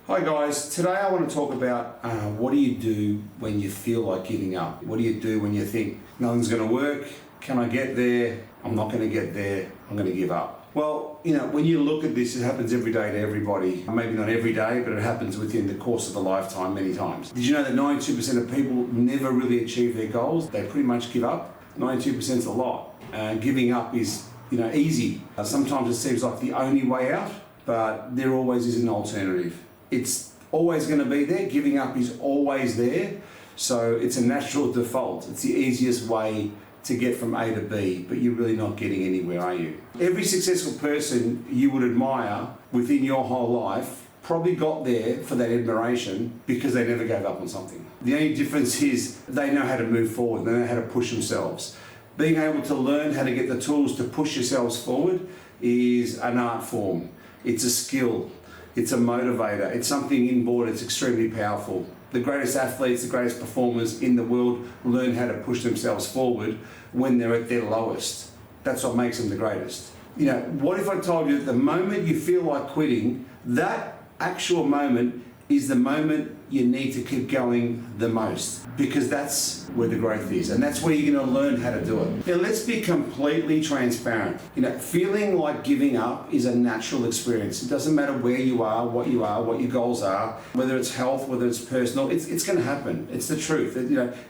Hi guys, today I want to talk about what do you do when you feel like giving up? What do you do when you think nothing's going to work? Can I get there? I'm not going to get there. I'm going to give up. Well, when you look at this, it happens every day to everybody. Maybe not every day, but it happens within the course of a lifetime many times. Did you know that 92% of people never really achieve their goals? They pretty much give up. 92% is a lot. Giving up is, easy. Sometimes it seems like the only way out, but there always is an alternative. It's always going to be there. Giving up is always there. So it's a natural default. It's the easiest way to get from A to B, but you're really not getting anywhere, are you? Every successful person you would admire within your whole life probably got there for that admiration because they never gave up on something. The only difference is they know how to move forward. They know how to push themselves. Being able to learn how to get the tools to push yourselves forward is an art form. It's a skill. It's a motivator. It's something inborn. It's extremely powerful. The greatest athletes, the greatest performers in the world learn how to push themselves forward when they're at their lowest. That's what makes them the greatest. What if I told you that the moment you feel like quitting, that actual moment is the moment you need to keep going the most, because that's where the growth is, and that's where you're going to learn how to do it. Now, let's be completely transparent. Feeling like giving up is a natural experience. It doesn't matter where you are, what your goals are, whether it's health, whether it's personal, it's going to happen. It's the truth.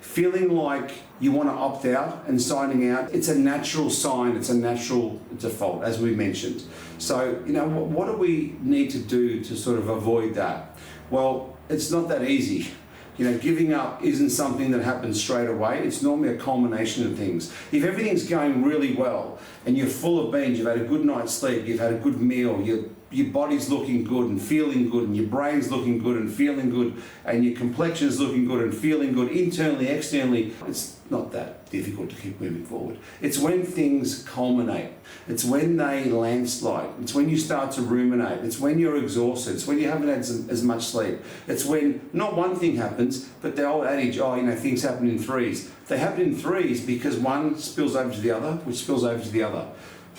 Feeling like you want to opt out and signing out, it's a natural sign, it's a natural default, as we mentioned. So, what do we need to do to sort of avoid that? Well, it's not that easy. Giving up isn't something that happens straight away. It's normally a culmination of things. If everything's going really well and you're full of beans, you've had a good night's sleep, you've had a good meal, your body's looking good and feeling good, and your brain's looking good and feeling good, and your complexion's looking good and feeling good, internally, externally, it's not that difficult to keep moving forward. It's when things culminate. It's when they landslide. It's when you start to ruminate. It's when you're exhausted. It's when you haven't had as much sleep. It's when not one thing happens, but the old adage, things happen in threes. They happen in threes because one spills over to the other, which spills over to the other.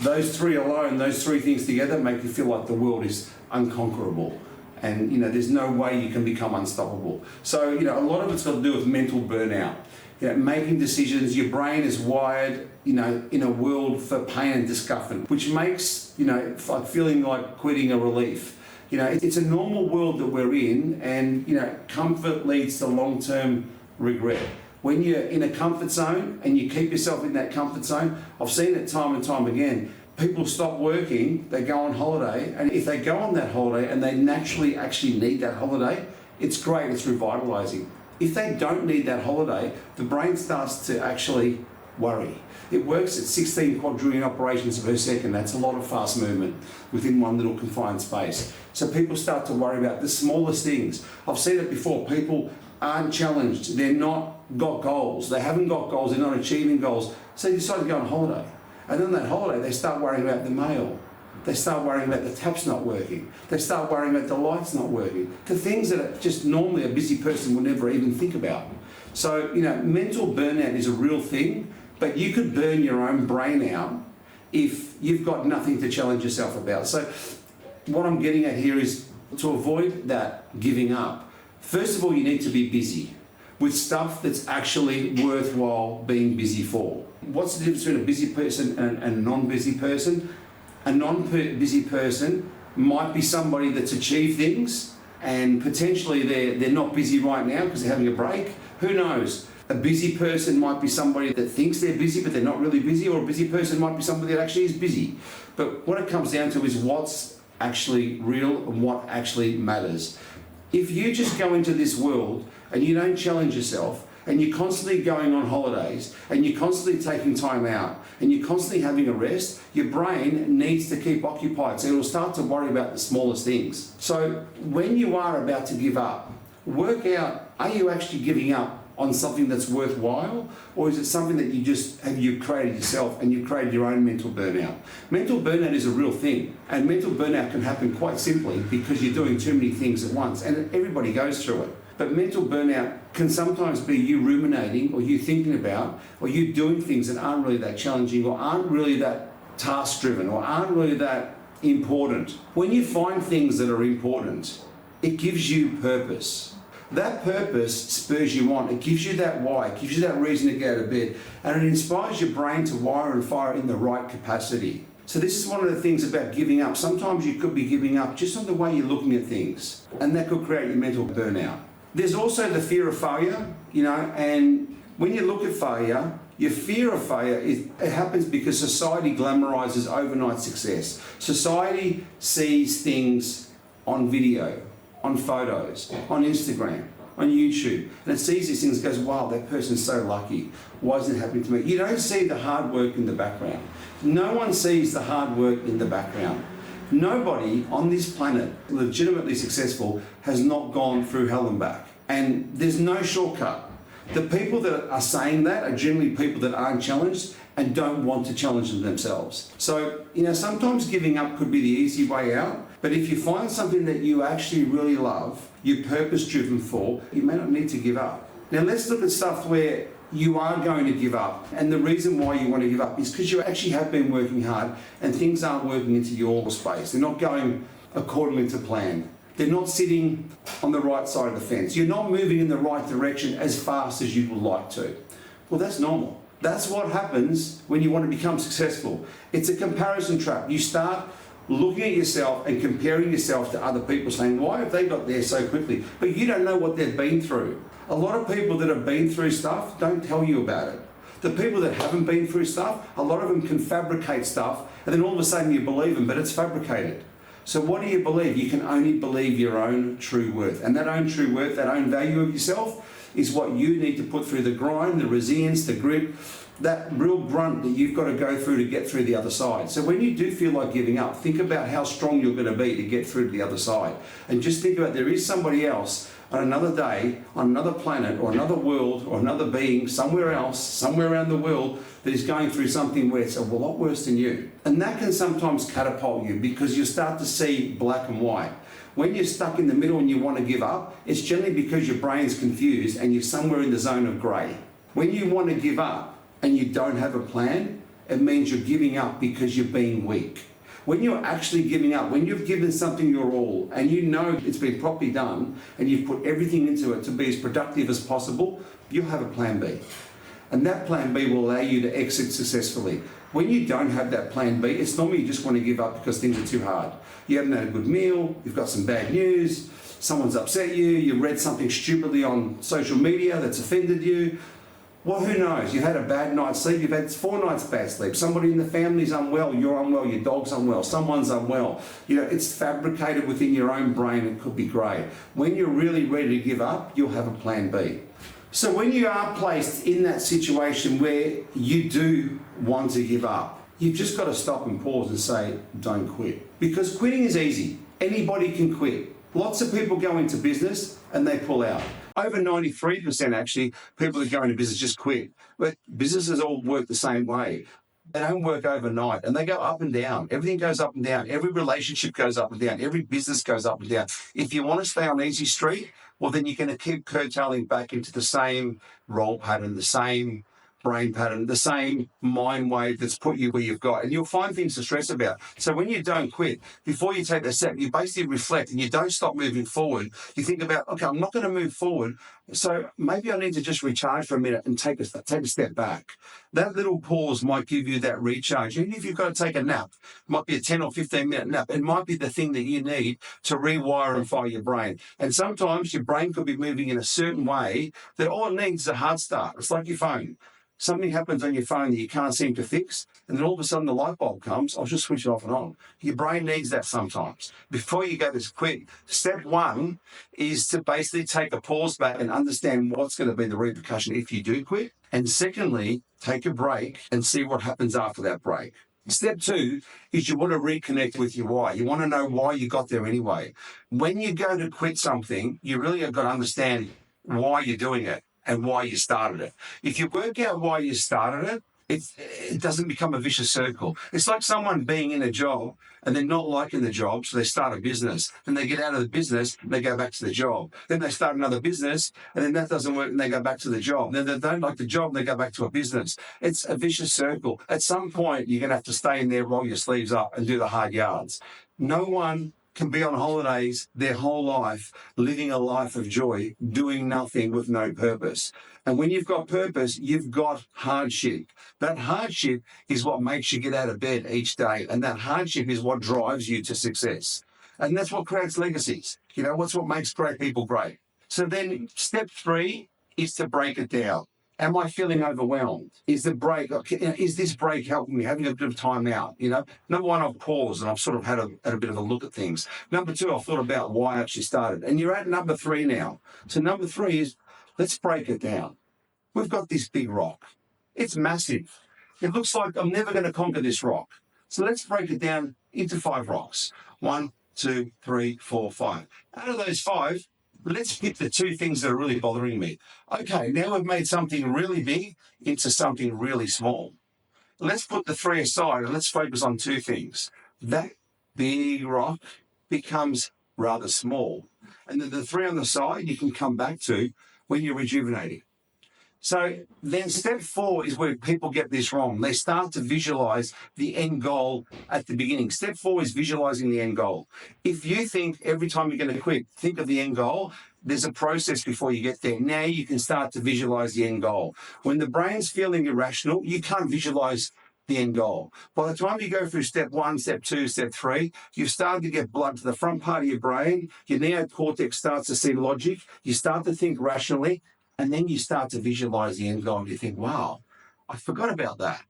Those three alone, those three things together make you feel like the world is unconquerable. And, there's no way you can become unstoppable. So, a lot of it's got to do with mental burnout. Making decisions, your brain is wired, in a world for pain and discomfort, which makes, like feeling like quitting a relief. It's a normal world that we're in, and, comfort leads to long-term regret. When you're in a comfort zone and you keep yourself in that comfort zone, I've seen it time and time again. People stop working, they go on holiday, and if they go on that holiday and they naturally actually need that holiday, it's great, it's revitalizing. If they don't need that holiday, the brain starts to actually worry. It works at 16 quadrillion operations per second. That's a lot of fast movement within one little confined space. So people start to worry about the smallest things. I've seen it before. People aren't challenged. They're not got goals. They haven't got goals. They're not achieving goals. So they decide to go on holiday. And on that holiday, they start worrying about the mail. They start worrying about the taps not working. They start worrying about the lights not working. The things that just normally a busy person would never even think about. So, mental burnout is a real thing, but you could burn your own brain out if you've got nothing to challenge yourself about. So what I'm getting at here is to avoid that giving up. First of all, you need to be busy with stuff that's actually worthwhile being busy for. What's the difference between a busy person and a non-busy person? A non-busy person might be somebody that's achieved things, and potentially they're not busy right now because they're having a break. Who knows? A busy person might be somebody that thinks they're busy but they're not really busy, or a busy person might be somebody that actually is busy. But what it comes down to is what's actually real and what actually matters. If you just go into this world and you don't challenge yourself, and you're constantly going on holidays, and you're constantly taking time out, and you're constantly having a rest, your brain needs to keep occupied. So it'll start to worry about the smallest things. So when you are about to give up, work out, are you actually giving up on something that's worthwhile, or is it something that you've created yourself and you've created your own mental burnout? Mental burnout is a real thing, and mental burnout can happen quite simply because you're doing too many things at once, and everybody goes through it. But mental burnout can sometimes be you ruminating, or you thinking about, or you doing things that aren't really that challenging, or aren't really that task driven, or aren't really that important. When you find things that are important, it gives you purpose. That purpose spurs you on. It gives you that why. It gives you that reason to get out of bed. And it inspires your brain to wire and fire in the right capacity. So this is one of the things about giving up. Sometimes you could be giving up just on the way you're looking at things. And that could create your mental burnout. There's also the fear of failure, and when you look at failure, your fear of failure, it happens because society glamorizes overnight success. Society sees things on video, on photos, on Instagram, on YouTube, and it sees these things and goes, wow, that person's so lucky. Why isn't it happening to me? You don't see the hard work in the background. No one sees the hard work in the background. Nobody on this planet, legitimately successful, has not gone through hell and back. And there's no shortcut. The people that are saying that are generally people that aren't challenged and don't want to challenge them themselves. So, sometimes giving up could be the easy way out, but if you find something that you actually really love, you're purpose-driven for, you may not need to give up. Now let's look at stuff where you are going to give up, and the reason why you want to give up is because you actually have been working hard and things aren't working into your space. They're not going accordingly to plan. They're not sitting on the right side of the fence. You're not moving in the right direction as fast as you would like to. Well, that's normal. That's what happens when you want to become successful. It's a comparison trap. You start looking at yourself and comparing yourself to other people, saying, why have they got there so quickly? But you don't know what they've been through. A lot of people that have been through stuff don't tell you about it. The people that haven't been through stuff, a lot of them can fabricate stuff, and then all of a sudden you believe them, but it's fabricated. So what do you believe? You can only believe your own true worth. And that own true worth, that own value of yourself, is what you need to put through the grind, the resilience, the grit, that real grunt that you've got to go through to get through the other side. So when you do feel like giving up, think about how strong you're going to be to get through to the other side. And just think about there is somebody else on another day, on another planet, or another world, or another being, somewhere else, somewhere around the world, that is going through something where it's a lot worse than you. And that can sometimes catapult you because you start to see black and white. When you're stuck in the middle and you want to give up, it's generally because your brain's confused and you're somewhere in the zone of grey. When you want to give up and you don't have a plan, it means you're giving up because you're being weak. When you're actually giving up, when you've given something your all and you know it's been properly done and you've put everything into it to be as productive as possible, you'll have a plan B. And that plan B will allow you to exit successfully. When you don't have that plan B, it's normally you just want to give up because things are too hard. You haven't had a good meal, you've got some bad news, someone's upset you, you read something stupidly on social media that's offended you. Well, who knows? You've had a bad night's sleep, you've had 4 nights bad sleep, somebody in the family's unwell, you're unwell, your dog's unwell, someone's unwell. It's fabricated within your own brain, it could be grey. When you're really ready to give up, you'll have a plan B. So when you are placed in that situation where you do want to give up, you've just got to stop and pause and say, don't quit. Because quitting is easy. Anybody can quit. Lots of people go into business and they pull out. Over 93% actually, people that go into business just quit. But businesses all work the same way. They don't work overnight and they go up and down. Everything goes up and down. Every relationship goes up and down. Every business goes up and down. If you want to stay on easy street, well, then you're going to keep curtailing back into the same role pattern, the same brain pattern, the same mind wave that's put you where you've got, and you'll find things to stress about. So when you don't quit, before you take that step, you basically reflect and you don't stop moving forward. You think about, okay, I'm not going to move forward, so maybe I need to just recharge for a minute and take a step back. That little pause might give you that recharge. Even if you've got to take a nap, it might be a 10 or 15 minute nap, it might be the thing that you need to rewire and fire your brain. And sometimes your brain could be moving in a certain way that all it needs is a hard start. It's like your phone. Something happens on your phone that you can't seem to fix, and then all of a sudden the light bulb comes, I'll just switch it off and on. Your brain needs that sometimes. Before you go to quit, step 1 is to basically take a pause back and understand what's going to be the repercussion if you do quit. And secondly, take a break and see what happens after that break. Step 2 is you want to reconnect with your why. You want to know why you got there anyway. When you go to quit something, you really have got to understand why you're doing it and why you started it. If you work out why you started it, it doesn't become a vicious circle. It's like someone being in a job and they're not liking the job, so they start a business. Then they get out of the business and they go back to the job. Then they start another business and then that doesn't work and they go back to the job. Then they don't like the job and they go back to a business. It's a vicious circle. At some point, you're going to have to stay in there, roll your sleeves up and do the hard yards. No one can be on holidays their whole life, living a life of joy, doing nothing with no purpose. And when you've got purpose, you've got hardship. That hardship is what makes you get out of bed each day. And that hardship is what drives you to success. And that's what creates legacies. What's what makes great people great. So then step 3 is to break it down. Am I feeling overwhelmed? Is this break helping me, having a bit of time out? Number 1, I've paused and I've sort of had a bit of a look at things. Number 2, I've thought about why I actually started. And you're at number 3 now. So number 3 is, let's break it down. We've got this big rock. It's massive. It looks like I'm never going to conquer this rock. So let's break it down into 5 rocks. 1, 2, 3, 4, 5. Out of those 5, let's pick the 2 things that are really bothering me. Okay, now we've made something really big into something really small. Let's put the 3 aside and let's focus on 2 things. That big rock becomes rather small. And then the 3 on the side you can come back to when you're rejuvenating. So then step 4 is where people get this wrong. They start to visualize the end goal at the beginning. Step 4 is visualizing the end goal. If you think every time you're going to quit, think of the end goal, there's a process before you get there. Now you can start to visualize the end goal. When the brain's feeling irrational, you can't visualize the end goal. By the time you go through step 1, step 2, step 3, you've started to get blood to the front part of your brain. Your neocortex starts to see logic. You start to think rationally. And then you start to visualize the end goal and you think, wow, I forgot about that.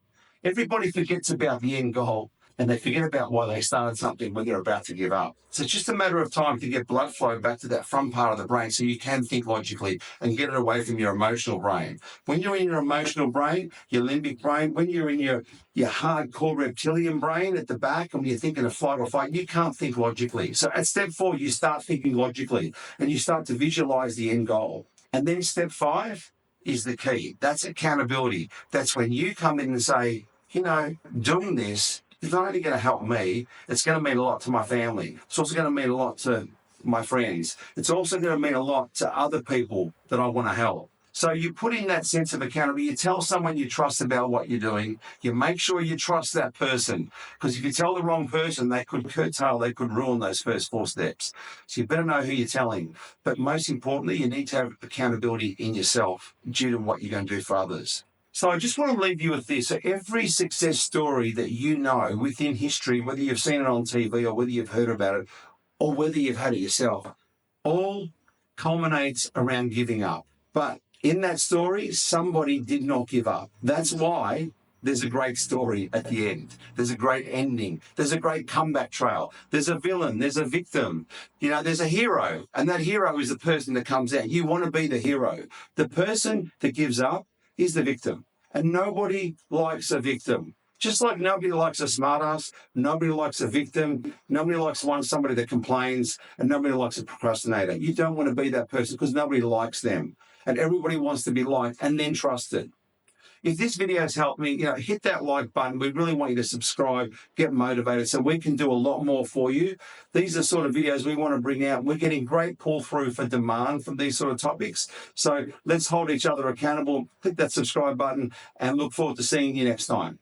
Everybody forgets about the end goal and they forget about why they started something when they're about to give up. So it's just a matter of time to get blood flow back to that front part of the brain so you can think logically and get it away from your emotional brain. When you're in your emotional brain, your limbic brain, when you're in your hardcore reptilian brain at the back and you're thinking of flight or fight, you can't think logically. So at step 4, you start thinking logically and you start to visualize the end goal. And then step 5 is the key. That's accountability. That's when you come in and say, doing this is not only going to help me, it's going to mean a lot to my family. It's also going to mean a lot to my friends. It's also going to mean a lot to other people that I want to help. So you put in that sense of accountability. You tell someone you trust about what you're doing. You make sure you trust that person. Because if you tell the wrong person, they could ruin those first 4 steps. So you better know who you're telling. But most importantly, you need to have accountability in yourself due to what you're going to do for others. So I just want to leave you with this. So every success story that you know within history, whether you've seen it on TV or whether you've heard about it, or whether you've had it yourself, all culminates around giving up. But in that story, somebody did not give up. That's why there's a great story at the end. There's a great ending. There's a great comeback trail. There's a villain. There's a victim. There's a hero. And that hero is the person that comes out. You want to be the hero. The person that gives up is the victim. And nobody likes a victim. Just like nobody likes a smartass, nobody likes a victim, nobody likes somebody that complains, and nobody likes a procrastinator. You don't want to be that person because nobody likes them. And everybody wants to be liked and then trusted. If this video has helped me, hit that like button. We really want you to subscribe, get motivated so we can do a lot more for you. These are sort of videos we want to bring out. We're getting great pull through for demand from these sort of topics. So let's hold each other accountable. Click that subscribe button and look forward to seeing you next time.